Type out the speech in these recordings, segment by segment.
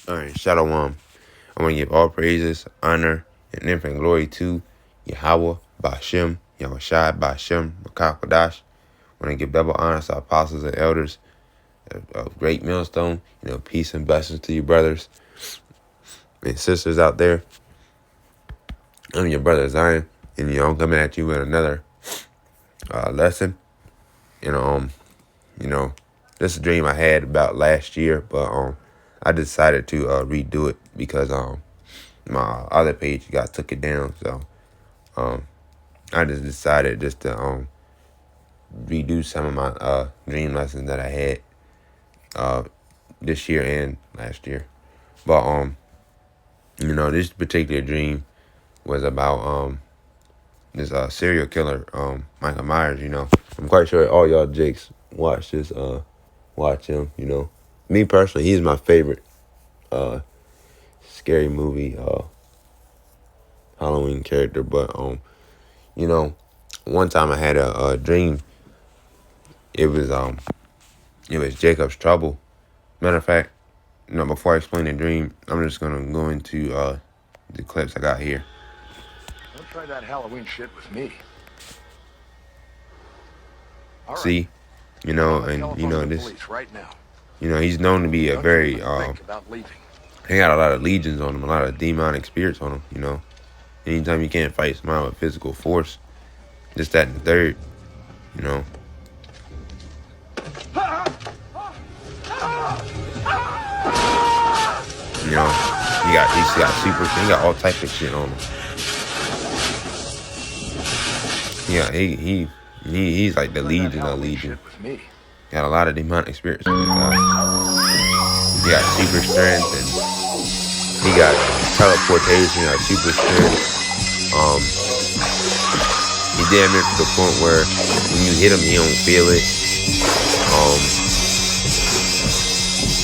All right, Shalom. I want to give all praises, honor, and infinite glory to Yahweh, Bashem, Yahushai, Bashem, Makakadash. I want to give double honor to our apostles and elders of Great Millstone. Peace and blessings to you brothers and sisters out there. I'm your brother Zion, and I'm coming at you with another lesson. This is a dream I had about last year, but I decided to redo it because my other page got took it down. So I just decided just to redo some of my dream lessons that I had this year and last year. But this particular dream was about this serial killer, Michael Myers. I'm quite sure all y'all jakes watch this, watch him. Me personally, he's my favorite scary movie Halloween character. But one time I had a dream. It was Jacob's Trouble. Matter of fact, before I explain the dream, I'm just gonna go into the clips I got here. Don't try that Halloween shit with me. All right. See, this. Police right now. He's known to be a very about leaving. he got a lot of legions on him, a lot of demonic spirits on him. Anytime you can't fight somebody with physical force, just that and the third, he got all types of shit on him. Yeah, he's like the legion of legion. Got a lot of demonic spirits on his guy. He got super strength and he got teleportation, got super strength. He damn near to the point where when you hit him, he don't feel it.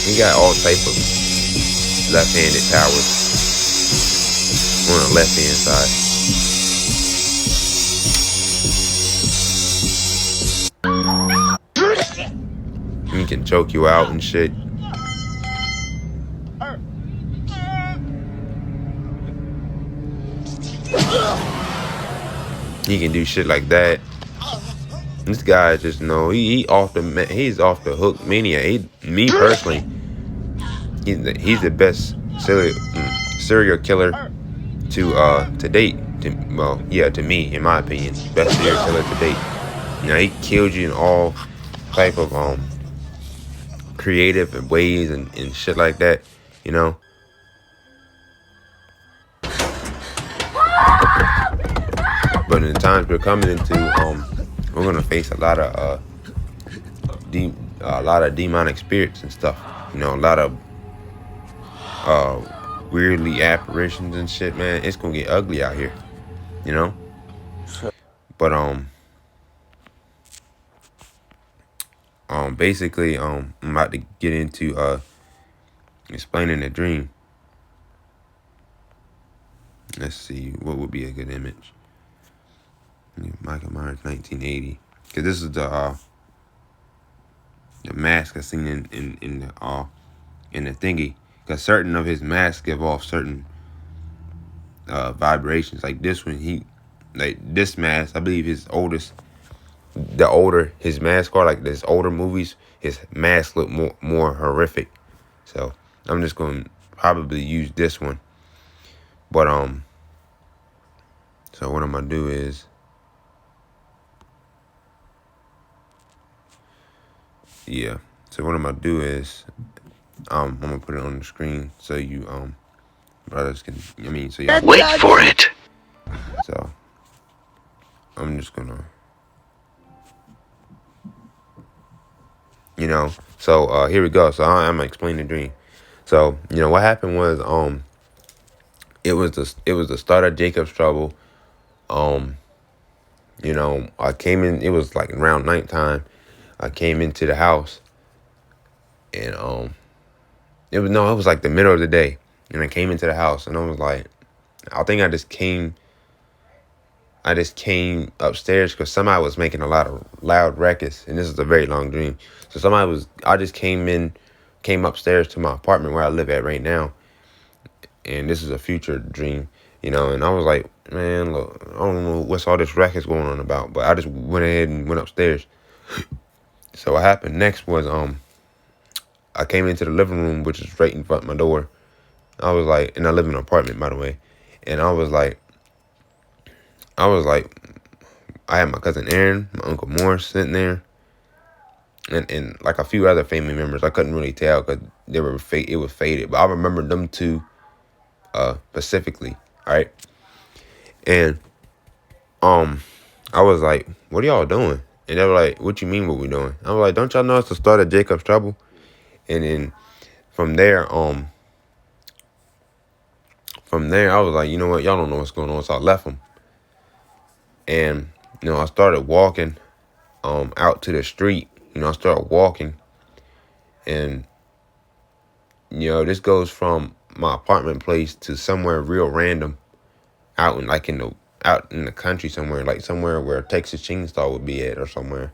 He got all type of left-handed powers on the left-hand side. He can choke you out and shit. He can do shit like that. This guy just he's off the hook maniac. Me personally, he's the best serial killer to date. To me, in my opinion, best serial killer to date. He killed you in all type of creative ways and shit like that. But in the times we're coming into, we're gonna face a lot of demonic spirits and stuff. A lot of weirdly apparitions and shit, man. It's gonna get ugly out here. But basically, I'm about to get into explaining the dream. Let's see what would be a good image. Michael Myers, 1980, because this is the mask I seen in the thingy. Because certain of his masks give off certain vibrations. Like this one, this mask, I believe his mask are, like this older movies, his masks look more horrific. So I'm just gonna probably use this one. But so what I'm gonna do is, so what I'm gonna do is, I'm gonna put it on the screen so you brothers can, so y'all wait for it. So I'm just gonna, so here we go. So I'm gonna explain the dream. So what happened was it was the start of Jacob's Trouble. I came in. It was like around nighttime. I came into the house, and it was like the middle of the day, and I came into the house, and I was like, I think I just came upstairs because somebody was making a lot of loud ruckus, and this is a very long dream. So I just came in came upstairs to my apartment where I live at right now, and this is a future dream, and I was like, man, look, I don't know what's all this racket going on about, but I just went ahead and went upstairs. So what happened next was I came into the living room, which is right in front of my door. I was like, and I live in an apartment, by the way, and I was like, I had my cousin Aaron, my uncle Morris sitting there, and like a few other family members. I couldn't really tell because it was faded, but I remember them two specifically. All right, and I was like, "What are y'all doing?" And they were like, "What you mean? What we doing?" I was like, "Don't y'all know it's the start of Jacob's Trouble?" And then from there, I was like, you know what, y'all don't know what's going on, so I left them. And I started walking out to the street. I started walking, and this goes from my apartment place to somewhere real random, out in the country somewhere, like somewhere where Texas Chainsaw would be at or somewhere.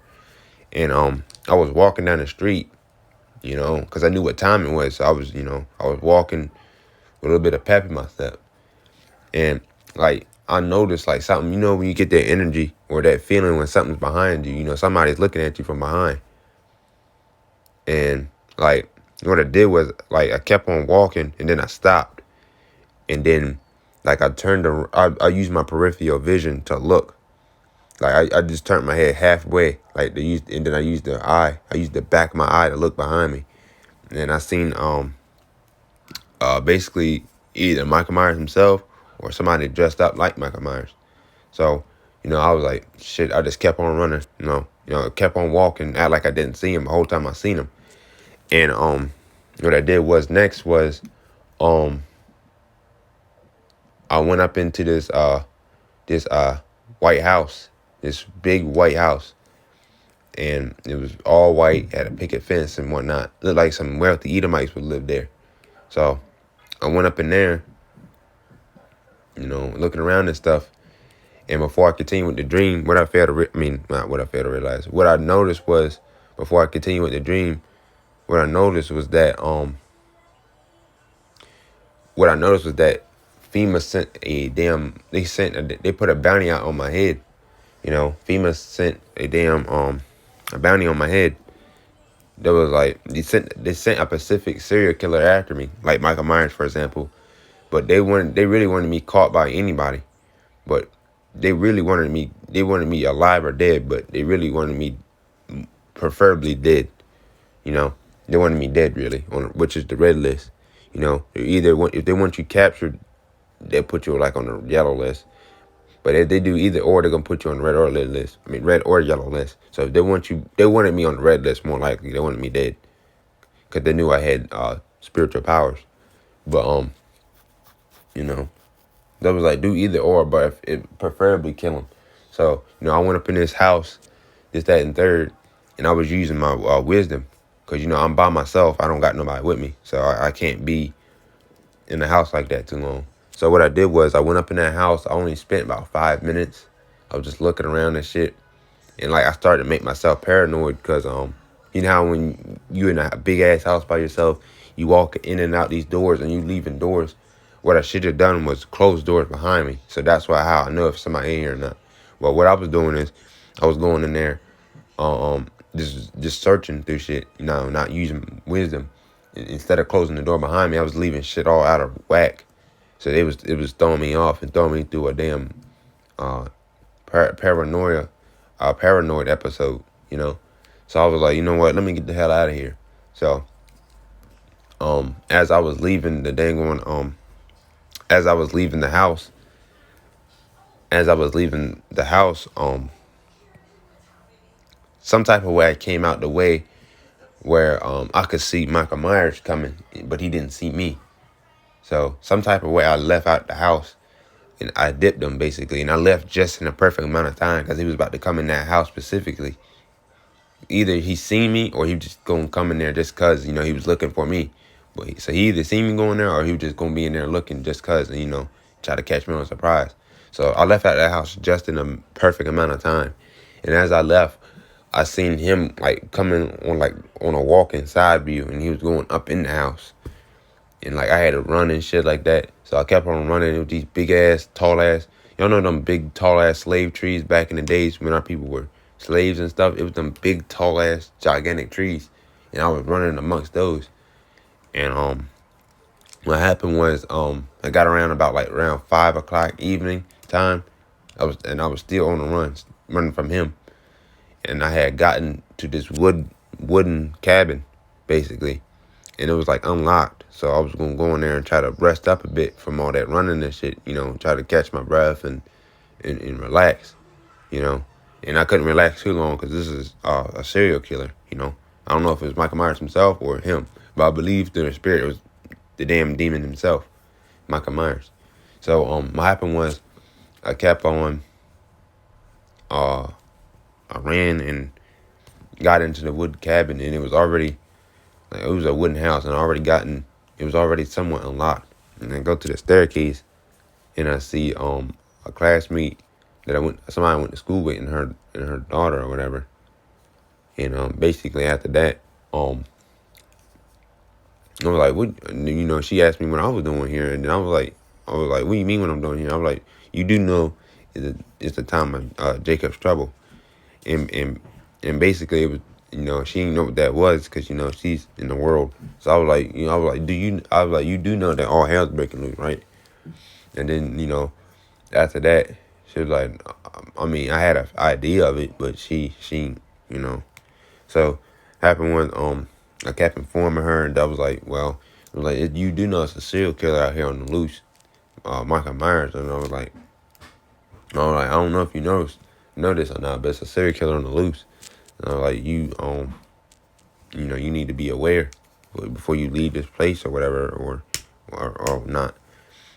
And I was walking down the street, because I knew what time it was. So I was walking with a little bit of pep in my step, and like I noticed like something. When you get that energy or that feeling when something's behind you, somebody's looking at you from behind. And like what I did was like I kept on walking, and then I stopped, and then like I used my peripheral vision to look. Like I just turned my head halfway, and then I used the back of my eye to look behind me, and I seen basically either Michael Myers himself or somebody dressed up like Michael Myers. So I was like, shit. I just kept on running, kept on walking, act like I didn't see him the whole time I seen him. And what I did was next was I went up into this white house, this big white house, and it was all white, had a picket fence and whatnot. Looked like some wealthy Edomites would live there. So I went up in there, looking around and stuff. And before I continued with the dream, what I noticed was, before I continued with the dream, what I noticed was that FEMA sent they put a bounty out on my head. FEMA sent a bounty on my head. That was like they sent a Pacific serial killer after me, like Michael Myers, for example. But they really wanted me caught by anybody. But they wanted me alive or dead, but they really wanted me preferably dead. They wanted me dead, really, which is the red list. If they want you captured, they put you like on the yellow list. But if they do either or, they're gonna put you on the red or red list. I mean, red or yellow list. So if they wanted me on the red list more likely. They wanted me dead, because they knew I had spiritual powers. But that was like, do either or, but preferably kill him. So I went up in this house, this, that, and third, and I was using my wisdom, because I'm by myself. I don't got nobody with me, so I can't be in the house like that too long. So what I did was I went up in that house. I only spent about 5 minutes. I was just looking around and shit, and like I started to make myself paranoid, because how when you in a big ass house by yourself, you walk in and out these doors and you leaving doors. What I should have done was close doors behind me. So that's how I know if somebody in here or not. Well, what I was doing is I was going in there, just searching through shit, not using wisdom. Instead of closing the door behind me, I was leaving shit all out of whack. So it was throwing me off and throwing me through a damn paranoid episode, So I was like, you know what? Let me get the hell out of here. So as I was leaving the house, some type of way I came out the way where I could see Michael Myers coming, but he didn't see me. So some type of way I left out the house, and I dipped him basically, and I left just in the perfect amount of time, because he was about to come in that house specifically. Either he seen me or he was just gonna come in there just cause he was looking for me. So he either seen me going there or he was just gonna be in there looking just cause try to catch me on surprise. So I left out that house just in a perfect amount of time, and as I left, I seen him like coming on like on a walking side view, and he was going up in the house, and like I had to run and shit like that. So I kept on running with these big ass, tall ass. Y'all know them big, tall ass slave trees back in the days when our people were slaves and stuff. It was them big, tall ass, gigantic trees, and I was running amongst those. And what happened was I got around about like around 5 o'clock evening time. I was still on the run, running from him, and I had gotten to this wooden cabin, basically, and it was like unlocked. So I was gonna go in there and try to rest up a bit from all that running and shit, try to catch my breath and relax, And I couldn't relax too long because this is a serial killer, I don't know if it was Michael Myers himself or him, but I believe through the spirit it was the damn demon himself, Michael Myers. So what happened was I kept on, I ran and got into the wood cabin, and it was already, like, it was a wooden house, and it was already somewhat unlocked. And I go to the staircase, and I see a classmate that somebody I went to school with, and her daughter or whatever. And basically after that, I was like, what? She asked me what I was doing here, and then I was like, what do you mean what I'm doing here? I was like, you do know it's the time of Jacob's trouble, and basically it was, she didn't know what that was because she's in the world. So I was like, you do know that all hell's breaking loose, right? And then after that, she was like, I mean, I had an idea of it, but she, so happened when I kept informing her, and I was like, well, you do know it's a serial killer out here on the loose, Michael Myers. And I was like, I don't know if you know this or not, but it's a serial killer on the loose. And I was like, you need to be aware before you leave this place or whatever, or not.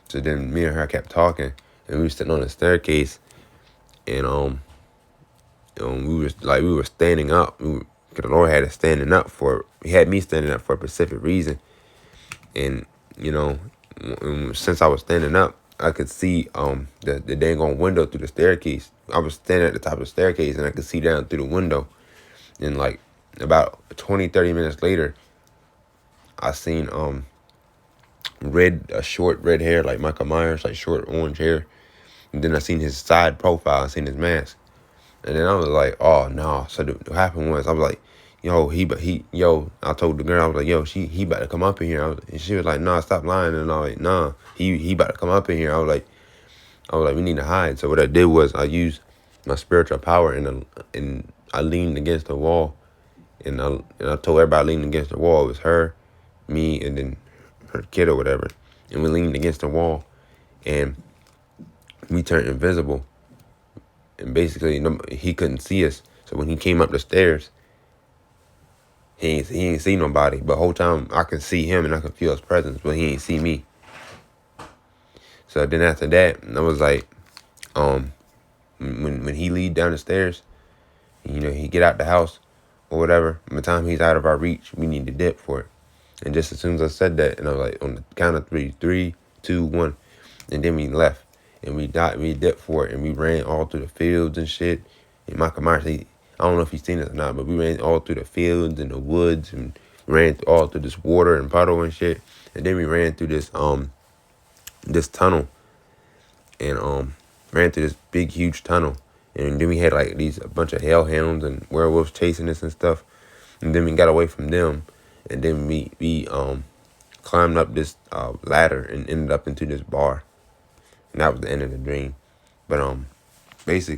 So then me and her kept talking, and we were sitting on the staircase, and we were standing up. Cause the Lord had us standing up He had me standing up for a specific reason, and since I was standing up, I could see the dang on window through the staircase. I was standing at the top of the staircase, and I could see down through the window. And like about 20-30 minutes later, I seen short red hair like Michael Myers, like short orange hair. And then I seen his side profile, I seen his mask. And then I was like, oh no. So what happened was I was like, I told the girl, I was like, he about to come up in here. And she was like, nah, stop lying. And I was like, nah, he about to come up in here. I was like, we need to hide. So what I did was I used my spiritual power, and I leaned against the wall, and I told everybody leaning against the wall. It was her, me, and then her kid or whatever. And we leaned against the wall, and we turned invisible. And basically, he couldn't see us. So when he came up the stairs, he ain't see nobody. But the whole time I could see him and I could feel his presence, but he ain't see me. So then after that, I was like, when he lead down the stairs, he get out the house or whatever. By the time he's out of our reach, we need to dip for it. And just as soon as I said that, and I was like, on the count of 3, 3, 2, 1, and then we left. And we dipped for it, and we ran all through the fields and shit. And Michael Myers, I don't know if he's seen us or not, but we ran all through the fields and the woods, and ran all through this water and puddle and shit. And then we ran through this tunnel, and ran through this big huge tunnel. And then we had like a bunch of hellhounds and werewolves chasing us and stuff. And then we got away from them, and then we climbed up this ladder and ended up into this bar. And that was the end of the dream. But basically